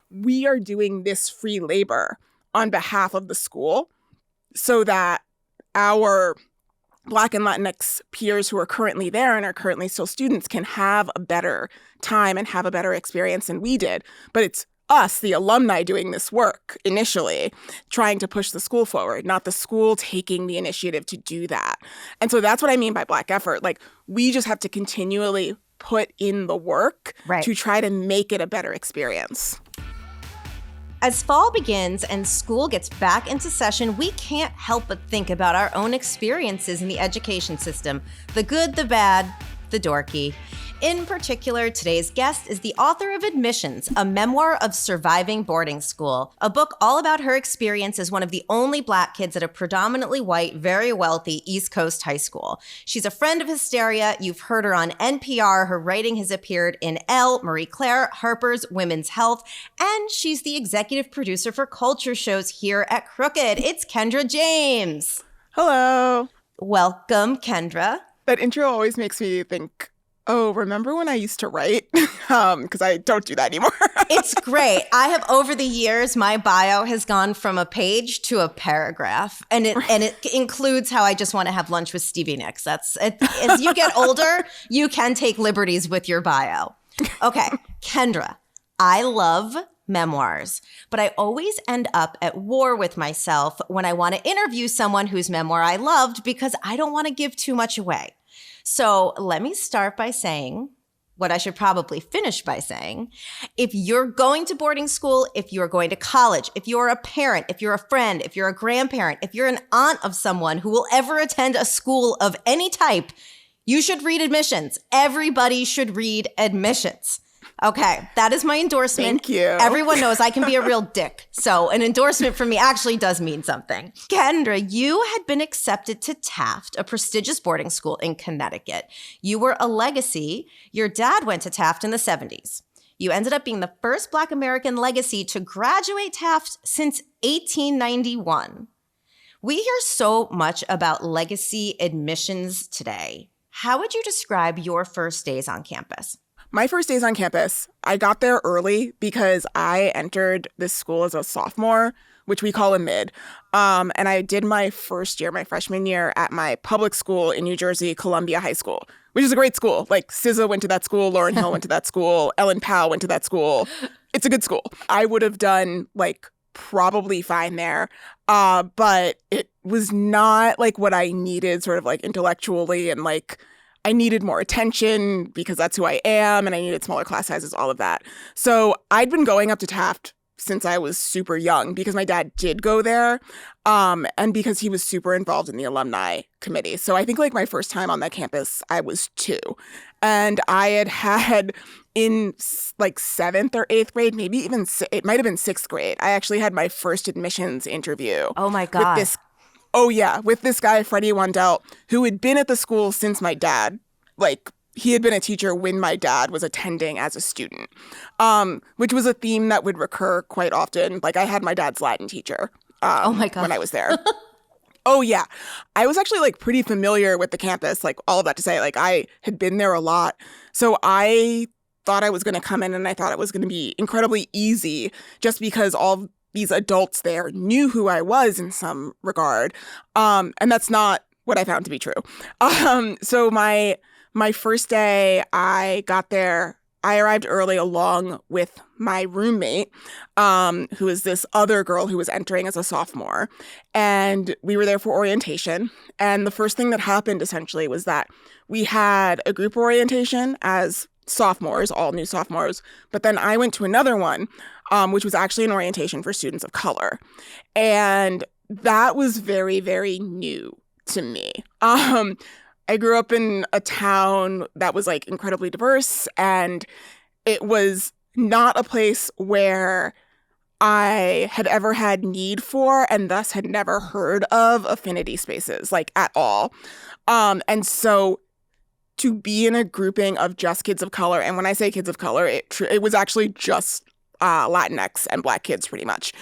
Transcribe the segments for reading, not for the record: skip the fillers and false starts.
we are doing this free labor on behalf of the school so that our Black and Latinx peers who are currently there and are currently still students can have a better time and have a better experience than we did. But it's us, the alumni, doing this work initially, trying to push the school forward, not the school taking the initiative to do that. And so that's what I mean by Black effort. Like, we just have to continually put in the work to try to make it a better experience. As fall begins and school gets back into session, we can't help but think about our own experiences in the education system, the good, the bad, the dorky. In particular, today's guest is the author of Admissions, a memoir of surviving boarding school, a book all about her experience as one of the only Black kids at a predominantly white, very wealthy East Coast high school. She's a friend of Hysteria. You've heard her on NPR. Her writing has appeared in Elle, Marie Claire, Harper's, Women's Health, and she's the executive producer for culture shows here at Crooked. It's Kendra James. Hello. Welcome, Kendra. That intro always makes me think, oh, remember when I used to write? Because I don't do that anymore. It's great. I have, over the years, my bio has gone from a page to a paragraph. And it includes how I just want to have lunch with Stevie Nicks. As you get older, you can take liberties with your bio. Okay, Kendra, I love memoirs, but I always end up at war with myself when I want to interview someone whose memoir I loved because I don't want to give too much away. So let me start by saying what I should probably finish by saying. If you're going to boarding school, if you're going to college, if you're a parent, if you're a friend, if you're a grandparent, if you're an aunt of someone who will ever attend a school of any type, you should read Admissions. Everybody should read Admissions. Okay, that is my endorsement. Thank you. Everyone knows I can be a real dick. So an endorsement from me actually does mean something. Kendra, you had been accepted to Taft, a prestigious boarding school in Connecticut. You were a legacy. Your dad went to Taft in the 70s. You ended up being the first Black American legacy to graduate Taft since 1891. We hear so much about legacy admissions today. How would you describe your first days on campus? My first days on campus, I got there early because I entered this school as a sophomore, which we call a mid. And I did my first year, my freshman year, at my public school in New Jersey, Columbia High School, which is a great school. Like, SZA went to that school, Lauryn Hill went to that school, Ellen Powell went to that school. It's a good school. I would have done, probably fine there. But it was not, what I needed sort of, intellectually and, I needed more attention because that's who I am, and I needed smaller class sizes, all of that. So I'd been going up to Taft since I was super young because my dad did go there, and because he was super involved in the alumni committee. So I think my first time on that campus, I was 2. And I had in 7th or 8th grade, maybe even it might have been 6th grade, I actually had my first admissions interview. Oh my God. With this guy, Freddie Wandel, who had been at the school since my dad. He had been a teacher when my dad was attending as a student, which was a theme that would recur quite often. I had my dad's Latin teacher oh my God. when I was there. Oh, yeah. I was actually, pretty familiar with the campus, all of that to say, I had been there a lot. So I thought I was going to come in and I thought it was going to be incredibly easy just because all these adults there knew who I was in some regard. And that's not what I found to be true. So my first day I got there, I arrived early along with my roommate, who is this other girl who was entering as a sophomore. And we were there for orientation. And the first thing that happened essentially was that we had a group orientation as sophomores, all new sophomores. But then I went to another one, which was actually an orientation for students of color. And that was very, very new to me. I grew up in a town that was incredibly diverse, and it was not a place where I had ever had need for and thus had never heard of affinity spaces, at all. And so to be in a grouping of just kids of color, and when I say kids of color, it was actually just Latinx and Black kids pretty much.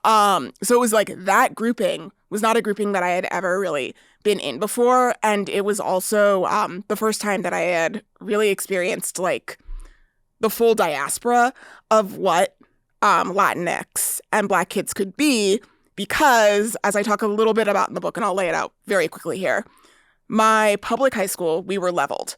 So it was that grouping was not a grouping that I had ever really been in before. And it was also the first time that I had really experienced the full diaspora of what Latinx and Black kids could be because, as I talk a little bit about in the book, and I'll lay it out very quickly here, my public high school, we were leveled.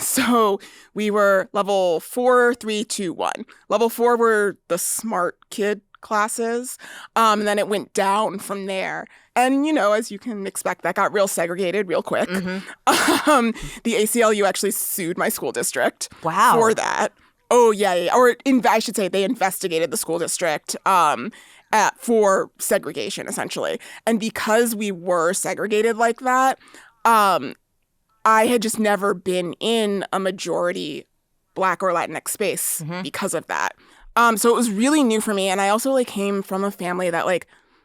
So we were level 4, 3, 2, 1. Level 4 were the smart kid classes. And then it went down from there. And, as you can expect, that got real segregated real quick. Mm-hmm. The ACLU actually sued my school district for that. Oh, yeah. Or I should say they investigated the school district for segregation, essentially. And because we were segregated like that, I had just never been in a majority Black or Latinx space because of that. So it was really new for me. And I also came from a family that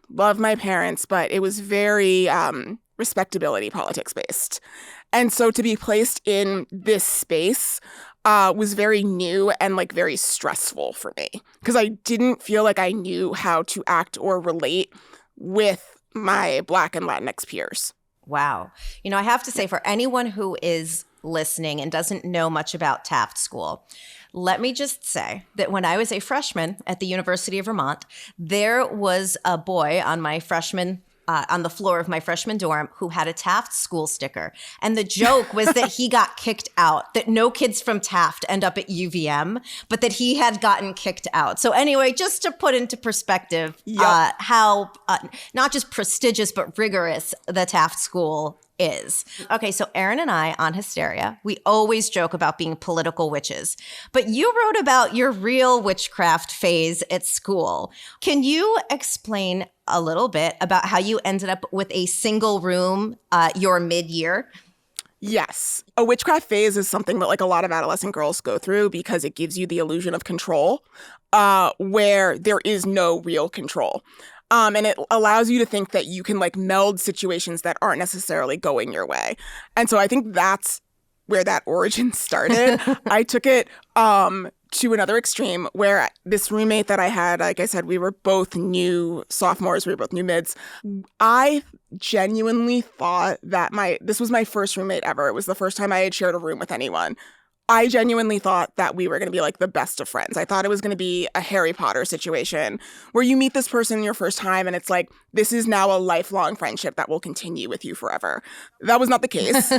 loved my parents, but it was very respectability politics based. And so to be placed in this space was very new and very stressful for me because I didn't feel like I knew how to act or relate with my Black and Latinx peers. Wow. I have to say, for anyone who is listening and doesn't know much about Taft School, let me just say that when I was a freshman at the University of Vermont, there was a boy on the floor of my freshman dorm who had a Taft School sticker. And the joke was that he got kicked out, that no kids from Taft end up at UVM, but that he had gotten kicked out. So anyway, just to put into perspective how not just prestigious, but rigorous the Taft School is. Okay, so Erin and I on Hysteria, we always joke about being political witches, but you wrote about your real witchcraft phase at school. Can you explain a little bit about how you ended up with a single room your mid-year? Yes. A witchcraft phase is something that a lot of adolescent girls go through because it gives you the illusion of control where there is no real control. And it allows you to think that you can meld situations that aren't necessarily going your way. And so I think that's where that origin started. I took it to another extreme where this roommate that I had, like I said, we were both new sophomores, we were both new mids. I genuinely thought that this was my first roommate ever. It was the first time I had shared a room with anyone. I genuinely thought that we were going to be the best of friends. I thought it was going to be a Harry Potter situation where you meet this person your first time and it's this is now a lifelong friendship that will continue with you forever. That was not the case.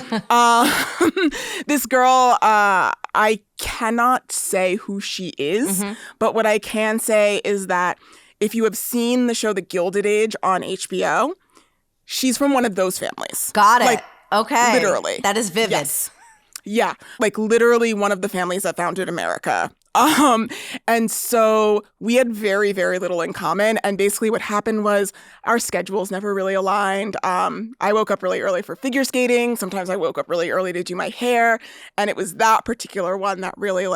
This girl, I cannot say who she is, but what I can say is that if you have seen the show The Gilded Age on HBO, she's from one of those families. Got it. Okay. Literally. That is vivid. Yes. Yeah, literally one of the families that founded America. And so we had very, very little in common. And basically what happened was our schedules never really aligned. I woke up really early for figure skating. Sometimes I woke up really early to do my hair. And it was that particular one that really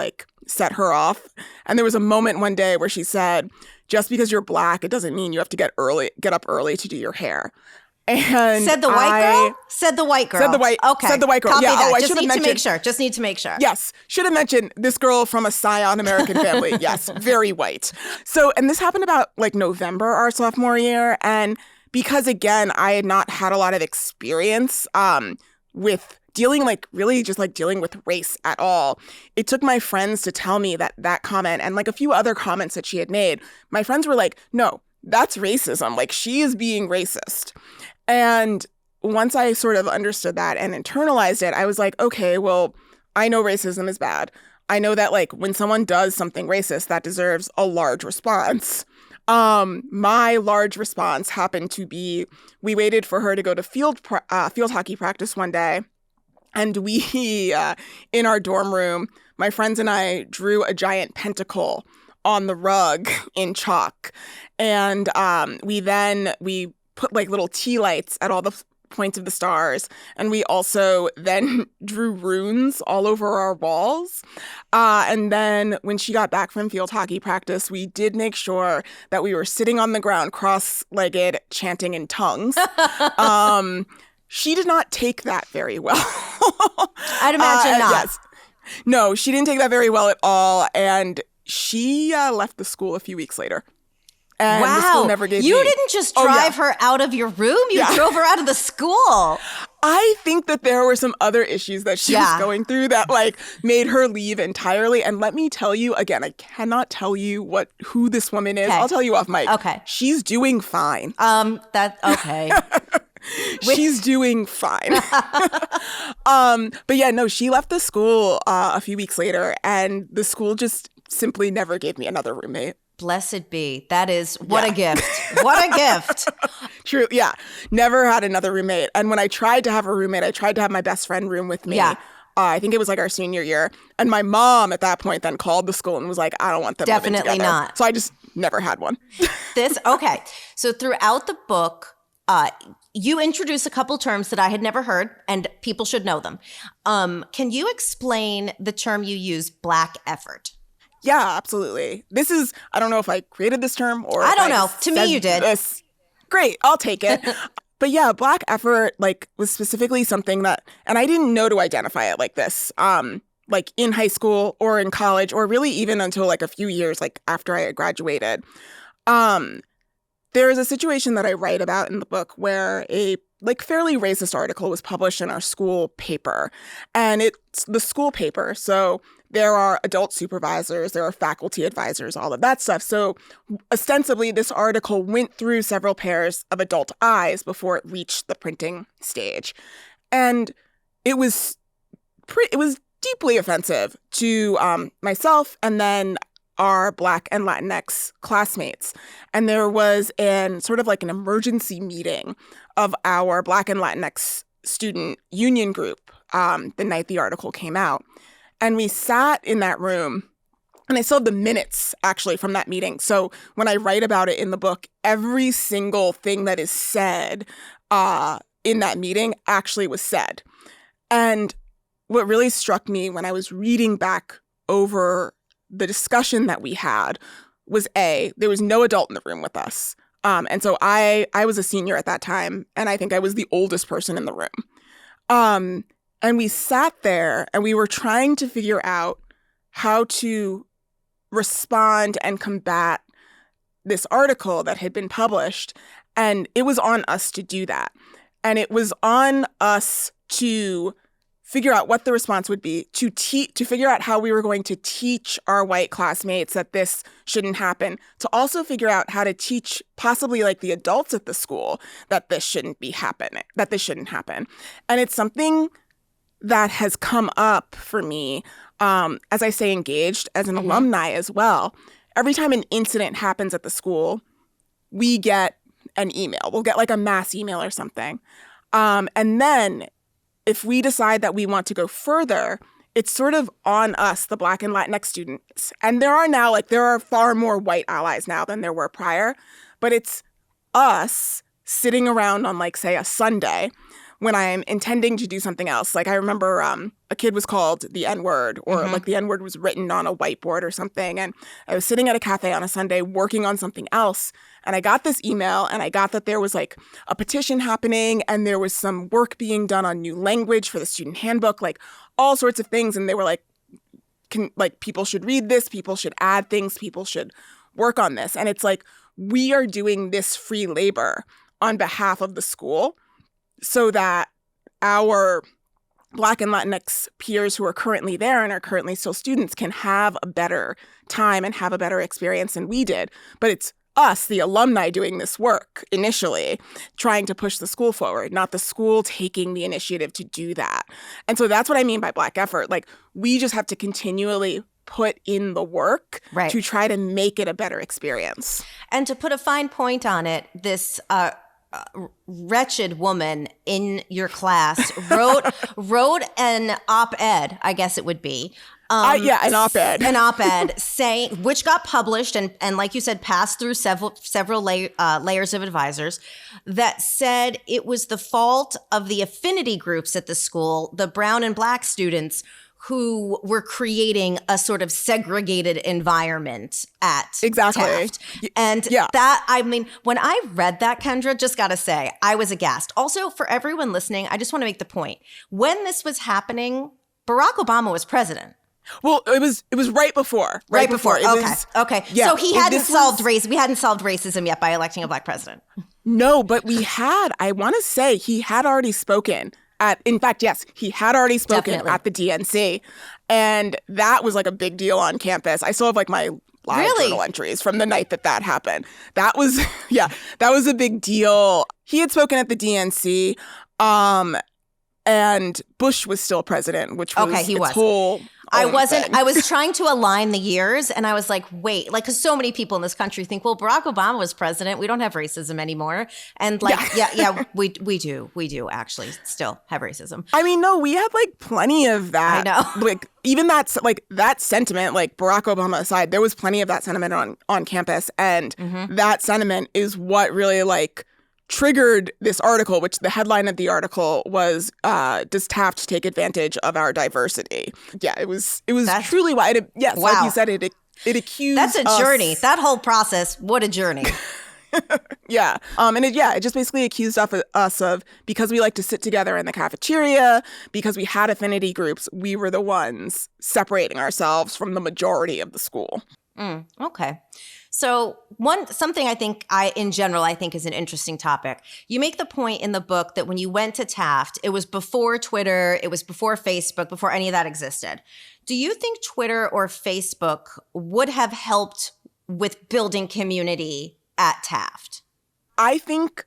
set her off. And there was a moment one day where she said, just because you're Black, it doesn't mean you have to get up early to do your hair. And said the white girl? Said the white girl. Okay. Said the white girl. Copy yeah. that. Oh, I just should have need mentioned. To make sure. Just need to make sure. Yes. Should have mentioned this girl from a Scion American family. Yes. Very white. So, and this happened about November our sophomore year. And because again, I had not had a lot of experience with dealing really just dealing with race at all. It took my friends to tell me that comment and a few other comments that she had made. My friends were no, that's racism. She is being racist. And once I sort of understood that and internalized it, I was okay, well, I know racism is bad. I know that when someone does something racist, that deserves a large response. My large response happened to be, we waited for her to go to field hockey practice one day. And we, in our dorm room, my friends and I drew a giant pentacle on the rug in chalk. And we put little tea lights at all the points of the stars. And we also then drew runes all over our walls. And then when she got back from field hockey practice, we did make sure that we were sitting on the ground cross-legged, chanting in tongues. She did not take that very well. I'd imagine not. Yes. No, she didn't take that very well at all. And she left the school a few weeks later. And the school never gave me. You didn't just drive her out of your room. You drove her out of the school. I think that there were some other issues that she was going through that like made her leave entirely. And let me tell you, again, I cannot tell you who this woman is. I'll tell you off mic. Okay. She's doing fine. Okay. She's doing fine. But yeah, no, she left the school a few weeks later, and the school just simply never gave me another roommate. Blessed be. That is, what a gift. What a gift. True. Yeah. Never had another roommate. And when I tried to have a roommate, I tried to have my best friend room with me. Yeah. I think it was like our senior year. And my mom at that point then called the school and was like, I don't want them Definitely living together. not. So I just never had one. Okay. So throughout the book, you introduce a couple terms that I had never heard, and people should know them. Can you explain the term you use, Black effort? Yeah, absolutely. This is, I don't know if I created this term or I don't know. To me, you did. Great. I'll take it. But yeah, Black effort was specifically something that, and I didn't know to identify it like this, like in high school or in college, or really even until like a few years after I had graduated. There is a situation that I write about in the book where a fairly racist article was published in our school paper. And it's the school paper. So there are adult supervisors, there are faculty advisors, all of that stuff. So ostensibly, this article went through several pairs of adult eyes before it reached the printing stage. And it was deeply offensive to myself and then our Black and Latinx classmates. And there was an emergency meeting of our Black and Latinx student union group the night the article came out. And we sat in that room, and I still have the minutes actually from that meeting. So when I write about it in the book, every single thing that is said in that meeting actually was said. And what really struck me when I was reading back over the discussion that we had was there was no adult in the room with us. And so I was a senior at that time, and I think I was the oldest person in the room. And we sat there and we were trying to figure out how to respond and combat this article that had been published. And it was on us to do that. And it was on us to figure out what the response would be, to figure out how we were going to teach our white classmates that this shouldn't happen, to also figure out how to teach possibly the adults at the school that this shouldn't happen. And it's something that has come up for me, as I say, engaged as an alumni as well. Every time an incident happens at the school, we get an email. We'll get a mass email or something. And then if we decide that we want to go further, it's sort of on us, the Black and Latinx students. And there are far more white allies now than there were prior, but it's us sitting around on say a Sunday when I'm intending to do something else. I remember a kid was called the N-word, or the N-word was written on a whiteboard or something. And I was sitting at a cafe on a Sunday working on something else. And I got this email, and I got that there was a petition happening, and there was some work being done on new language for the student handbook, all sorts of things. And they were people should read this, people should add things, people should work on this. And it's we are doing this free labor on behalf of the school, so that our Black and Latinx peers who are currently there and are currently still students can have a better time and have a better experience than we did. But it's us, the alumni, doing this work initially, trying to push the school forward, not the school taking the initiative to do that. And so that's what I mean by Black effort. We just have to continually put in the work to try to make it a better experience. And to put a fine point on it, this wretched woman in your class wrote an op-ed, I guess it would be. An op-ed. An op-ed saying, which got published and like you said, passed through several layers of advisors, that said it was the fault of the affinity groups at the school, the brown and Black students, who were creating a sort of segregated environment at Taft. And when I read that, Kendra, just got to say, I was aghast. Also, for everyone listening, I just want to make the point. When this was happening, Barack Obama was president. Well, it was right before. Right before. Okay. Yeah, so we hadn't solved racism yet by electing a black president. No, but I want to say he had already spoken in fact, yes, he had already spoken Definitely. at the DNC. And that was like a big deal on campus. I still have like my live journal entries from the night that happened. That was, that was a big deal. He had spoken at the DNC. And Bush was still president, which was he was. whole I thing. was trying to align the years, and I was like, wait, like, because so many people in this country think, well, Barack Obama was president. We don't have racism anymore. And like, we do actually still have racism. I mean, no, we had like plenty of that. I know. Like, even that sentiment, like Barack Obama aside, there was plenty of that sentiment on campus. And that sentiment is what really like triggered this article, which the headline of the article was, does Taft take advantage of our diversity? Yeah, it was truly wide. Yes, wow. Like you said, it accused That's a us. journey. That whole process, what a journey. Yeah. And it just basically accused us of, because we like to sit together in the cafeteria, because we had affinity groups, we were the ones separating ourselves from the majority of the school. Okay. So something I think in general is an interesting topic. You make the point in the book that when you went to Taft, it was before Twitter, it was before Facebook, before any of that existed. Do you think Twitter or Facebook would have helped with building community at Taft? I think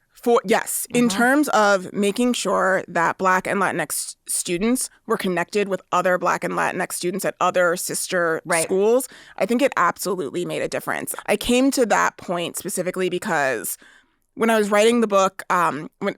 in terms of making sure that Black and Latinx students were connected with other Black and Latinx students at other sister schools, I think it absolutely made a difference. I came to that point specifically because when I was writing the book,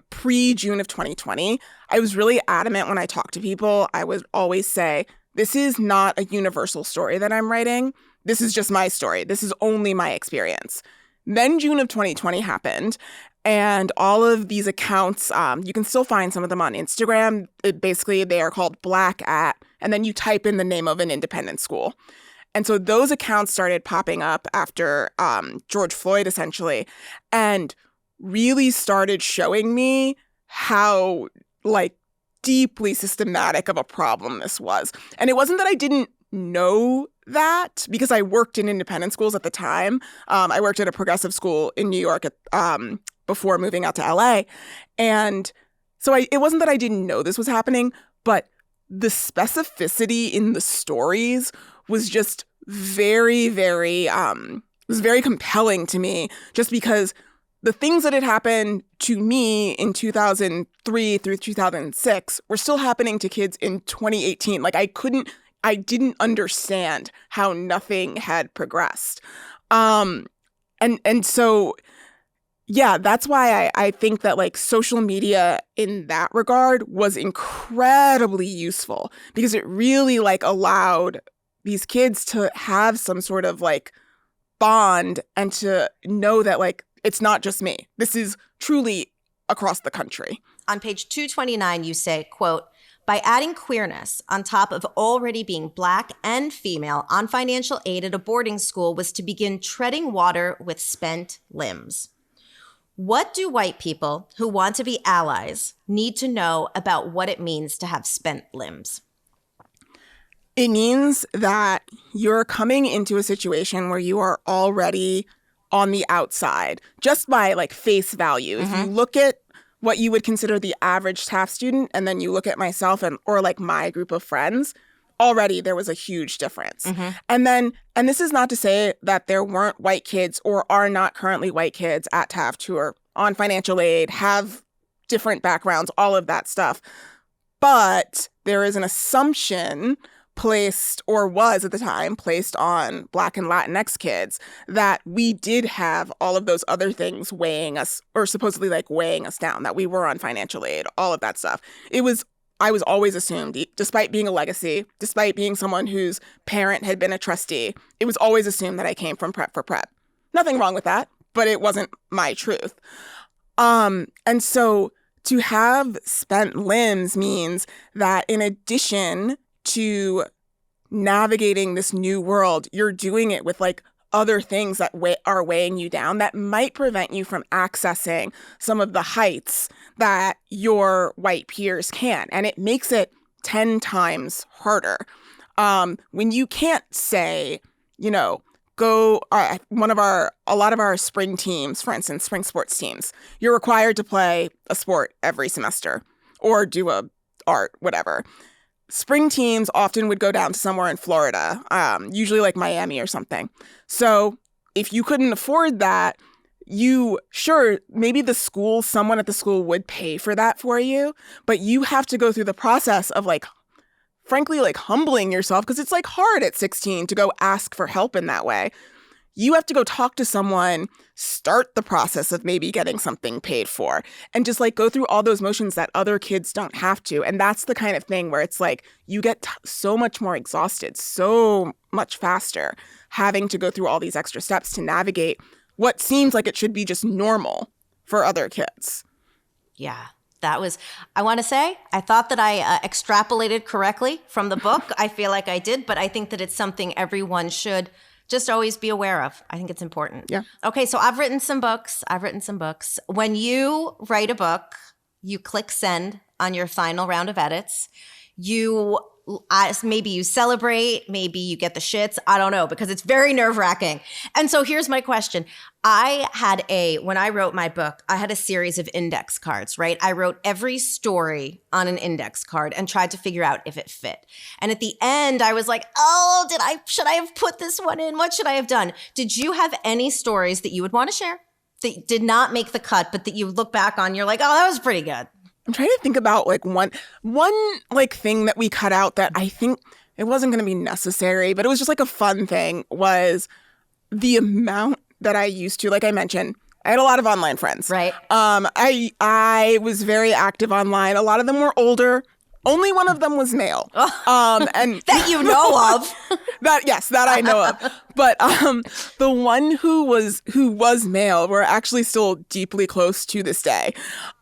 pre-June of 2020, I was really adamant when I talked to people. I would always say, this is not a universal story that I'm writing. This is just my story. This is only my experience. Then June of 2020 happened. And all of these accounts, you can still find some of them on Instagram. Basically, they are called Black at, and then you type in the name of an independent school. And so those accounts started popping up after George Floyd, essentially, and really started showing me how, like, deeply systematic of a problem this was. And it wasn't that I didn't know that, because I worked in independent schools at the time. I worked at a progressive school in New York before moving out to LA. And so it wasn't that I didn't know this was happening, but the specificity in the stories was just very, very, was very compelling to me, just because the things that had happened to me in 2003 through 2006 were still happening to kids in 2018. Like, I didn't understand how nothing had progressed. And so, yeah, that's why I think that like social media in that regard was incredibly useful, because it really like allowed these kids to have some sort of like bond and to know that like it's not just me. This is truly across the country. On page 229, you say, quote, by adding queerness on top of already being Black and female on financial aid at a boarding school was to begin treading water with spent limbs. What do white people who want to be allies need to know about what it means to have spent limbs? It means that you're coming into a situation where you are already on the outside, just by like face value. If you look at what you would consider the average Taft student, and then you look at myself or like my group of friends, already there was a huge difference. And this is not to say that there weren't white kids or are not currently white kids at Taft who are on financial aid, have different backgrounds, all of that stuff. But there is an assumption placed, or was at the time placed, on Black and Latinx kids that we did have all of those other things weighing us, or supposedly like weighing us down, that we were on financial aid, all of that stuff. I was always assumed, despite being a legacy, despite being someone whose parent had been a trustee, it was always assumed that I came from prep for prep. Nothing wrong with that, but it wasn't my truth. And so to have spent limbs means that in addition to navigating this new world, you're doing it with like other things that are weighing you down that might prevent you from accessing some of the heights that your white peers can. And it makes it 10 times harder. When you can't say, you know, go a lot of our spring teams, for instance, spring sports teams, you're required to play a sport every semester or do a art, whatever. Spring teams often would go down to somewhere in Florida, usually like Miami or something. So if you couldn't afford that, maybe someone at the school would pay for that for you, but you have to go through the process of like, frankly, like humbling yourself, because it's like hard at 16 to go ask for help in that way. You have to go talk to someone, start the process of maybe getting something paid for, and just like go through all those motions that other kids don't have to. And that's the kind of thing where it's like you get so much more exhausted, so much faster, having to go through all these extra steps to navigate what seems like it should be just normal for other kids. Yeah. I want to say, I thought that I extrapolated correctly from the book. I feel like I did, but I think that it's something everyone should just always be aware of. I think it's important. Yeah. Okay, so I've written some books. When you write a book, you click send on your final round of edits. Maybe you celebrate, maybe you get the shits. I don't know, because it's very nerve-wracking. And so here's my question. When I wrote my book, I had a series of index cards, right? I wrote every story on an index card and tried to figure out if it fit. And at the end, I was like, oh, should I have put this one in? What should I have done? Did you have any stories that you would want to share that did not make the cut, but that you look back on, you're like, oh, that was pretty good? I'm trying to think about like one like thing that we cut out that I think it wasn't going to be necessary, but it was just like a fun thing, was the amount that I used to, like I mentioned, I had a lot of online friends. Right. I was very active online. A lot of them were older. Only one of them was male. And that you know of. that I know of. But the one who was male, we're actually still deeply close to this day.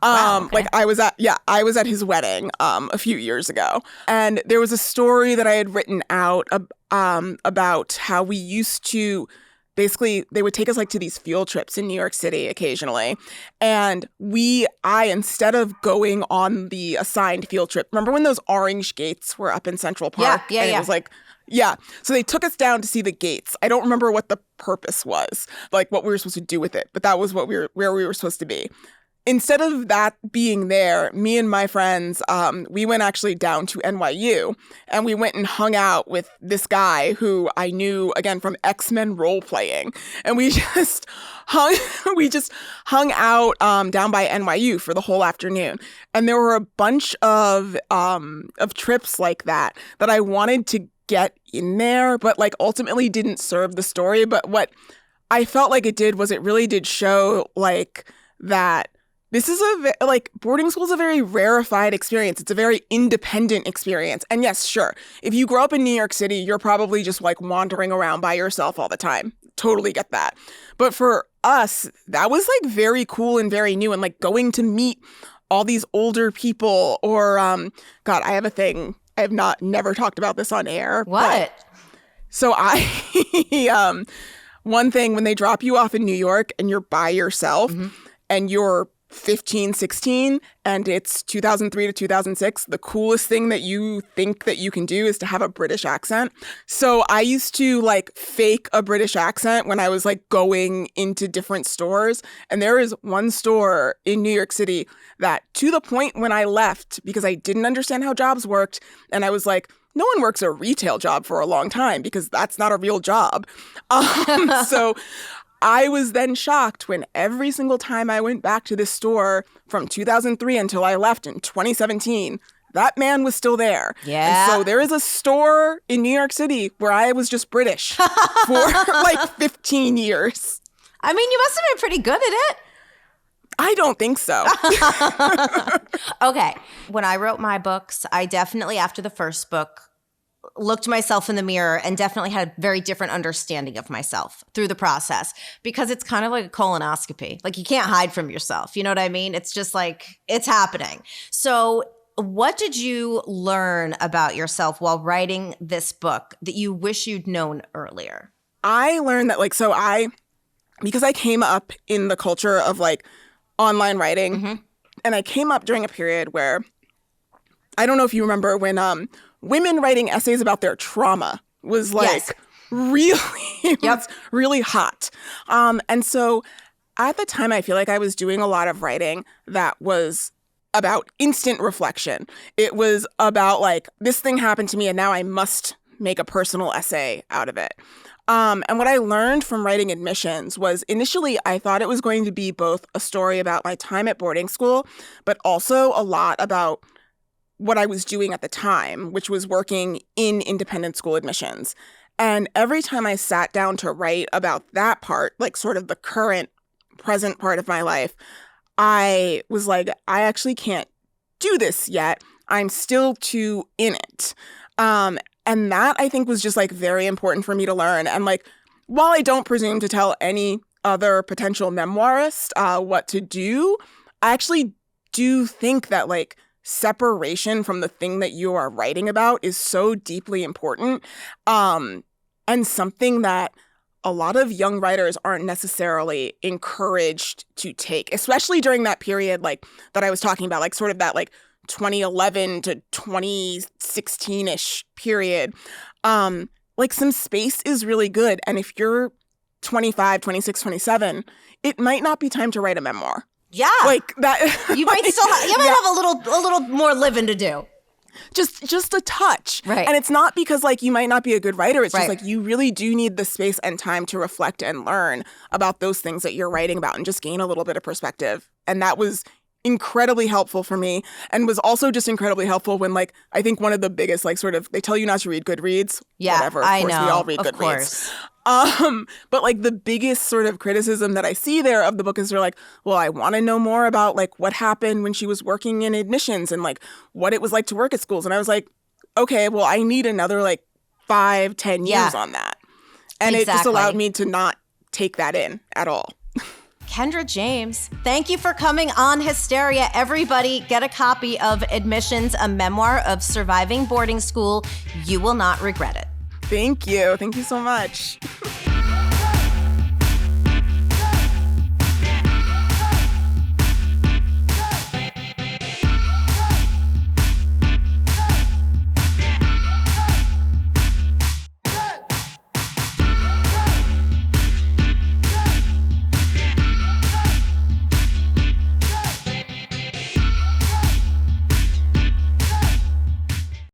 Wow, okay. Like I was at his wedding a few years ago, and there was a story that I had written out about how we used to. Basically, they would take us like to these field trips in New York City occasionally. And instead of going on the assigned field trip, remember when those orange gates were up in Central Park? Yeah. It was like, yeah. So they took us down to see the gates. I don't remember what the purpose was, like what we were supposed to do with it, but that was where we were supposed to be. Instead of that being there, me and my friends, we went actually down to NYU, and we went and hung out with this guy who I knew, again, from X-Men role playing. And we just hung out down by NYU for the whole afternoon. And there were a bunch of trips like that I wanted to get in there, but like ultimately didn't serve the story. But what I felt like it did was it really did show like that this is boarding school is a very rarefied experience. It's a very independent experience. And yes, sure, if you grow up in New York City, you're probably just like wandering around by yourself all the time. Totally get that. But for us, that was like very cool and very new, and like going to meet all these older people or, God, I have a thing. I have never talked about this on air. What? So one thing, when they drop you off in New York and you're by yourself and you're 15, 16, and it's 2003 to 2006, the coolest thing that you think that you can do is to have a British accent. So I used to like fake a British accent when I was like going into different stores. And there is one store in New York City that, to the point when I left, because I didn't understand how jobs worked, and I was like, no one works a retail job for a long time because that's not a real job. So I was then shocked when every single time I went back to this store from 2003 until I left in 2017, that man was still there. Yeah. And so there is a store in New York City where I was just British for like 15 years. I mean, you must have been pretty good at it. I don't think so. Okay. When I wrote my books, I definitely, after the first book, looked myself in the mirror and definitely had a very different understanding of myself through the process, because it's kind of like a colonoscopy. Like, you can't hide from yourself. You know what I mean? It's just like, it's happening. So what did you learn about yourself while writing this book that you wish you'd known earlier? I learned that because I came up in the culture of like online writing, and I came up during a period where, I don't know if you remember when women writing essays about their trauma was like Yes. really, it Yep. was really hot. And so at the time, I feel like I was doing a lot of writing that was about instant reflection. It was about like, this thing happened to me and now I must make a personal essay out of it. And what I learned from writing admissions was initially I thought it was going to be both a story about my time at boarding school, but also a lot about what I was doing at the time, which was working in independent school admissions. And every time I sat down to write about that part, like sort of the current, present part of my life, I was like, I actually can't do this yet. I'm still too in it. And that I think was just like very important for me to learn. And like, while I don't presume to tell any other potential memoirist what to do, I actually do think that like separation from the thing that you are writing about is so deeply important. And something that a lot of young writers aren't necessarily encouraged to take, especially during that period like that I was talking about, like sort of that like 2011 to 2016-ish period. Like some space is really good. And if you're 25, 26, 27, it might not be time to write a memoir. Yeah. Like that. You might still you might have a little more living to do. Just a touch. Right. And it's not because like you might not be a good writer. It's Right. just like you really do need the space and time to reflect and learn about those things that you're writing about and just gain a little bit of perspective. And that was incredibly helpful for me, and was also just incredibly helpful when like I think one of the biggest like sort of they tell you not to read Goodreads. Yeah, whatever. Of I course, know. we all read of Goodreads. Course. But like the biggest sort of criticism that I see there of the book is they're like, well, I want to know more about like what happened when she was working in admissions and like what it was like to work at schools. And I was like, okay, well, I need another like 5-10 years on that. And it just allowed me to not take that in at all. Kendra James, thank you for coming on Hysteria. Everybody, get a copy of Admissions, a memoir of surviving boarding school. You will not regret it. Thank you. Thank you so much.